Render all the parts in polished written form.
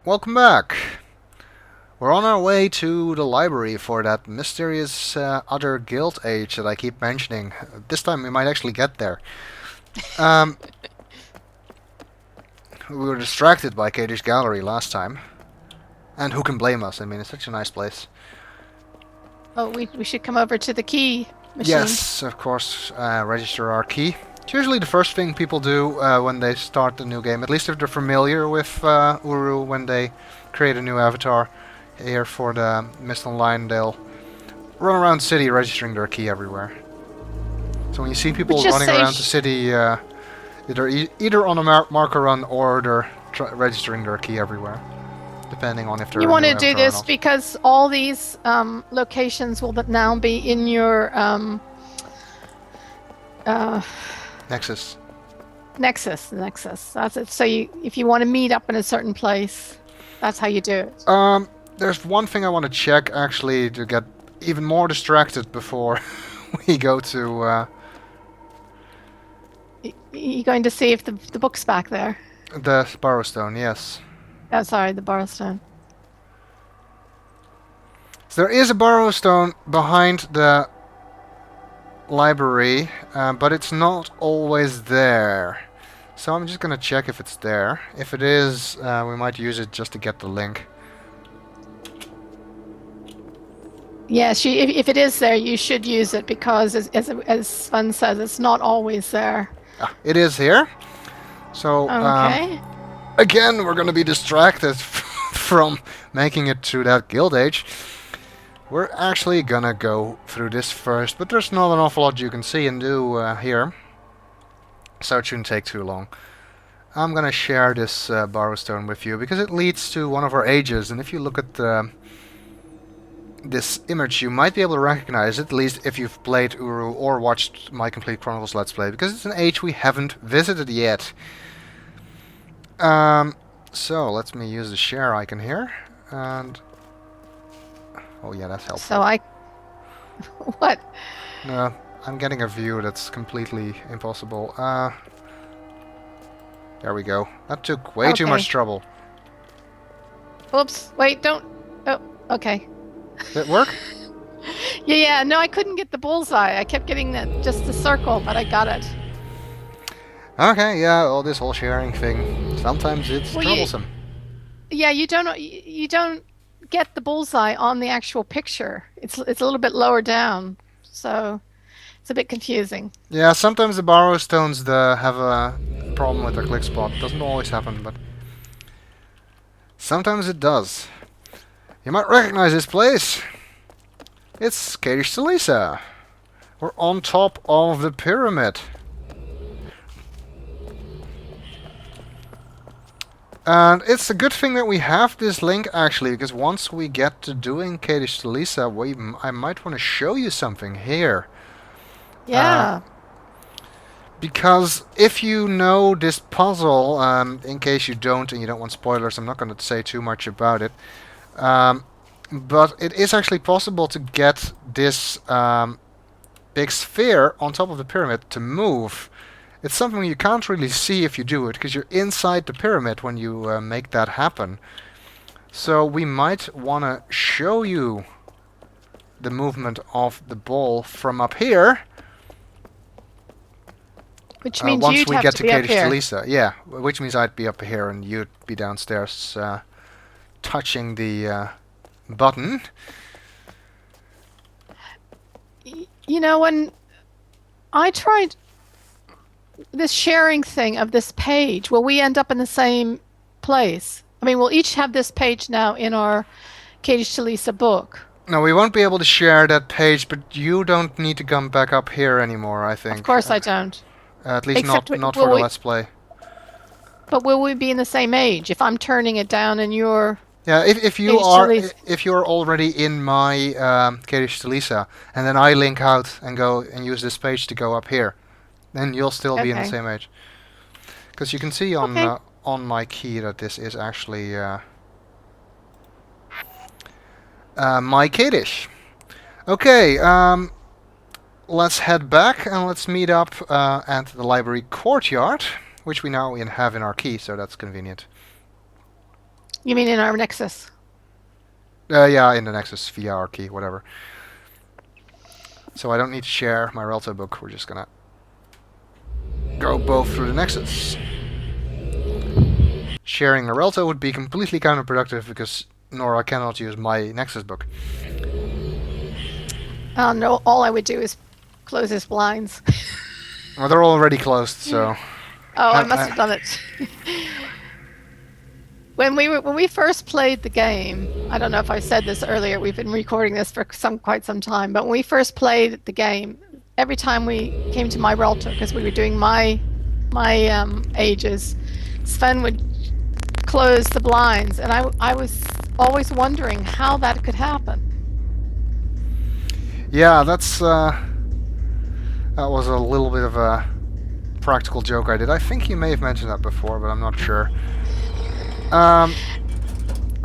Welcome back. We're on our way to the library for that mysterious other guild age that I keep mentioning. This time we might actually get there. Um, we were distracted by Kadish Gallery last time. And who can blame us? I mean, it's such a nice place. Oh, we should come over to the key machine. Yes, of course, register our key. It's usually the first thing people do when they start the new game, at least if they're familiar with Uru when they create a new avatar. Here for the Mist Online, they'll run around the city registering their key everywhere. So when you see But people just running say around the city, they're either on a marker run or they're registering their key everywhere, depending on if they're you a want new to do avatar or this not. because all these locations will now be in your uh, Nexus. Nexus. That's it. So if you want to meet up in a certain place, that's how you do it. There's one thing I want to check actually to get even more distracted before we go to You're going to see if the book's back there. the Bahro Stone. Yes, Oh, sorry, the Barstone. so there is a Bahro Stone behind the library, but it's not always there. So I'm just gonna check if it's there. If it is, we might use it just to get the link. Yes, if it is there, you should use it because, as Sven says, it's not always there. Ah, it is here. So Okay. again, we're gonna be distracted from making it to that guild age. We're actually gonna go through this first, but there's not an awful lot you can see and do here, so it shouldn't take too long. I'm gonna share this Bahro Stone with you because it leads to one of our ages, and if you look at this image, you might be able to recognize it, at least if you've played Uru or watched my Complete Chronicles Let's Play, because it's an age we haven't visited yet. So let me use the share icon here, and oh yeah, that's helpful. So what? No, I'm getting a view that's completely impossible. There we go. That took way too Okay. much trouble. Oops. Wait, don't. Oh, okay. Did it work? Yeah. No, I couldn't get the bullseye. I kept getting just the circle, but I got it. Okay, yeah, all this whole sharing thing. Sometimes it's Well, troublesome. yeah, you don't get the bullseye on the actual picture. It's a little bit lower down, so it's a bit confusing. Yeah, sometimes the Bahro Stones have a problem with their click spot. Doesn't always happen, but sometimes it does. You might recognize this place. It's Kadish Tolesa. We're on top of the pyramid. And it's a good thing that we have this link actually, because once we get to doing Kadish Tolesa, I might want to show you something here. Yeah. Because if you know this puzzle, in case you don't and you don't want spoilers, I'm not going to say too much about it. But it is actually possible to get this big sphere on top of the pyramid to move. It's something you can't really see if you do it, because you're inside the pyramid when you make that happen. So we might want to show you the movement of the ball from up here. Which means Once you'd we have get to to be up Kadish here. Tolesa, yeah, which means I'd be up here and you'd be downstairs touching the button. When I tried this sharing thing of this page, will we end up in the same place? I mean, we'll each have this page now in our Kadish Tolesa book. No, we won't be able to share that page, but you don't need to come back up here anymore, I Of think. course, I don't. At least Except, not for the Let's Play. but will we be in the same age if I'm turning it down and you're Yeah, if you Kadish are Tolesa? if you're already in my Kadish Tolesa, and then I link out and go and use this page to go up here, then you'll still be in the Okay. same age. Because you can see Okay. on my key that this is actually my Kadish. Okay, let's head back and let's meet up at the library courtyard, which we now have in our key, so that's convenient. You mean in our Nexus? Yeah, in the Nexus via R key, whatever. So I don't need to share my Relto book. We're just gonna go both through the Nexus. Sharing a Relto would be completely counterproductive because Nora cannot use my Nexus book. No, all I would do is close his blinds. Well, they're already closed, so... Oh, I must have done it. When we first played the game, I don't know if I said this earlier. We've been recording this for quite some time, but when we first played the game, every time we came to my Relto, because we were doing my ages, Sven would close the blinds, and I was always wondering how that could happen. Yeah, that was a little bit of a practical joke I did. I think you may have mentioned that before, but I'm not sure.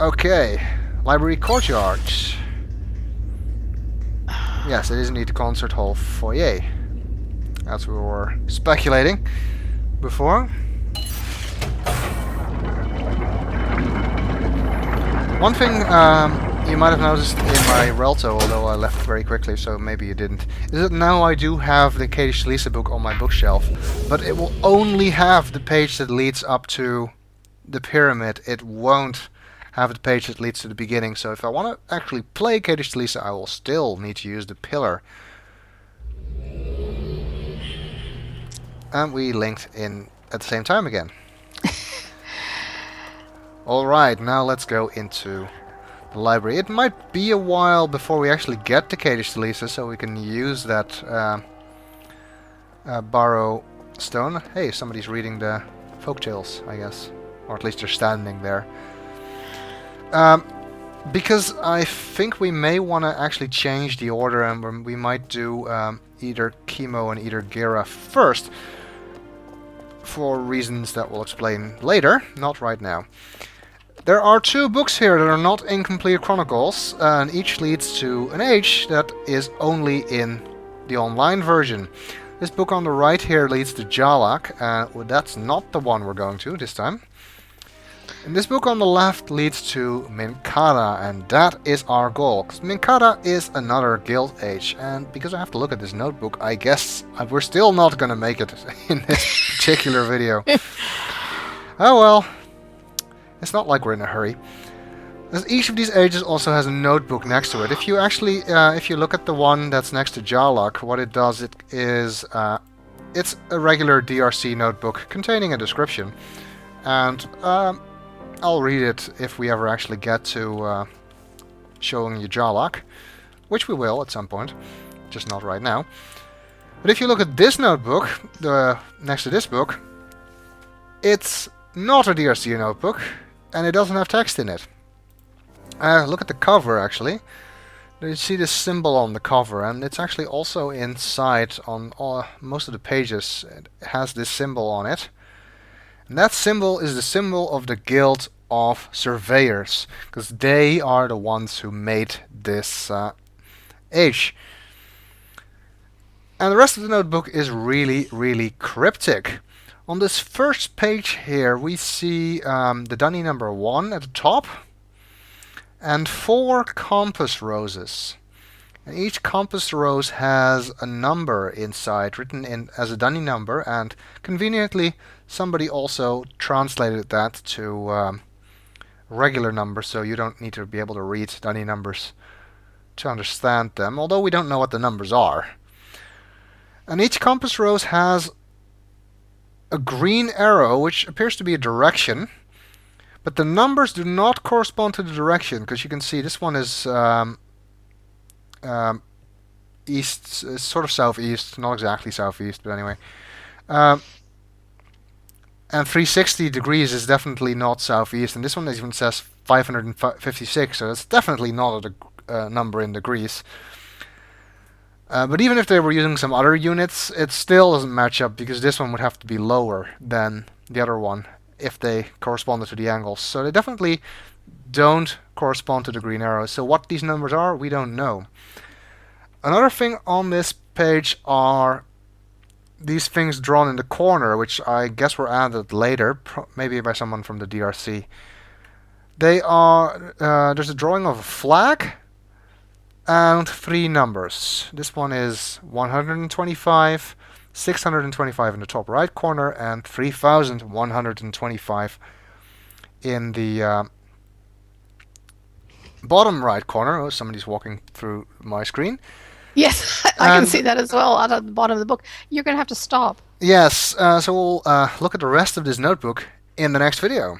Okay. Library courtyard. Yes, it is indeed the concert hall foyer. As we were speculating before. One thing you might have noticed in my Relto, although I left very quickly, so maybe you didn't, is that now I do have the Kadish Tolesa book on my bookshelf, but it will only have the page that leads up to the pyramid. It won't have the page that leads to the beginning, so if I want to actually play Kadish Tolesa, I will still need to use the pillar. And we linked in at the same time again. Alright, now let's go into the library. It might be a while before we actually get to Kadish Tolesa, so we can use that Bahro stone. Hey, somebody's reading the folktales, I guess. Or at least they're standing there. Because I think we may want to actually change the order, and we might do either Chemo and either Gira first, for reasons that we'll explain later, not right now. There are two books here that are not incomplete chronicles, and each leads to an age that is only in the online version. This book on the right here leads to Jalak, well, that's not the one we're going to this time. And this book on the left leads to Minkara, and that is our goal. Because Minkara is another guild age, and because I have to look at this notebook, I guess we're still not going to make it in this particular video. Oh well, it's not like we're in a hurry. As each of these ages also has a notebook next to it. If you actually, if you look at the one that's next to Jalak, what it does, it is, it's a regular DRC notebook containing a description. And I'll read it if we ever actually get to showing you Jalak, which we will at some point, just not right now. But if you look at this notebook, next to this book, it's not a DRC notebook, and it doesn't have text in it. Look at the cover, actually. You see this symbol on the cover, and it's actually also inside on most of the pages. It has this symbol on it. And that symbol is the symbol of the Guild of Surveyors, because they are the ones who made this age. And the rest of the notebook is really, really cryptic. On this first page here, we see the dunny number 1 at the top, and 4 compass roses. And each compass rose has a number inside, written in as a dunny number, and conveniently somebody also translated that to regular numbers, so you don't need to be able to read dunny numbers to understand them, although we don't know what the numbers are. And each compass rose has a green arrow, which appears to be a direction, but the numbers do not correspond to the direction, because you can see this one is east, sort of southeast, not exactly southeast, but anyway. And 360 degrees is definitely not southeast, and this one even says 556, so it's definitely not a number in degrees. But even if they were using some other units, it still doesn't match up, because this one would have to be lower than the other one if they corresponded to the angles. So they definitely don't correspond to the green arrows. So what these numbers are, we don't know. Another thing on this page are these things drawn in the corner, which I guess were added later, maybe by someone from the DRC. They are. There's a drawing of a flag and three numbers. This one is 125, 625 in the top right corner, and 3125 in the bottom right corner. Oh, somebody's walking through my screen. Yes, I can see And that as well out at the bottom of the book. You're going to have to stop. yes, so we'll look at the rest of this notebook in the next video.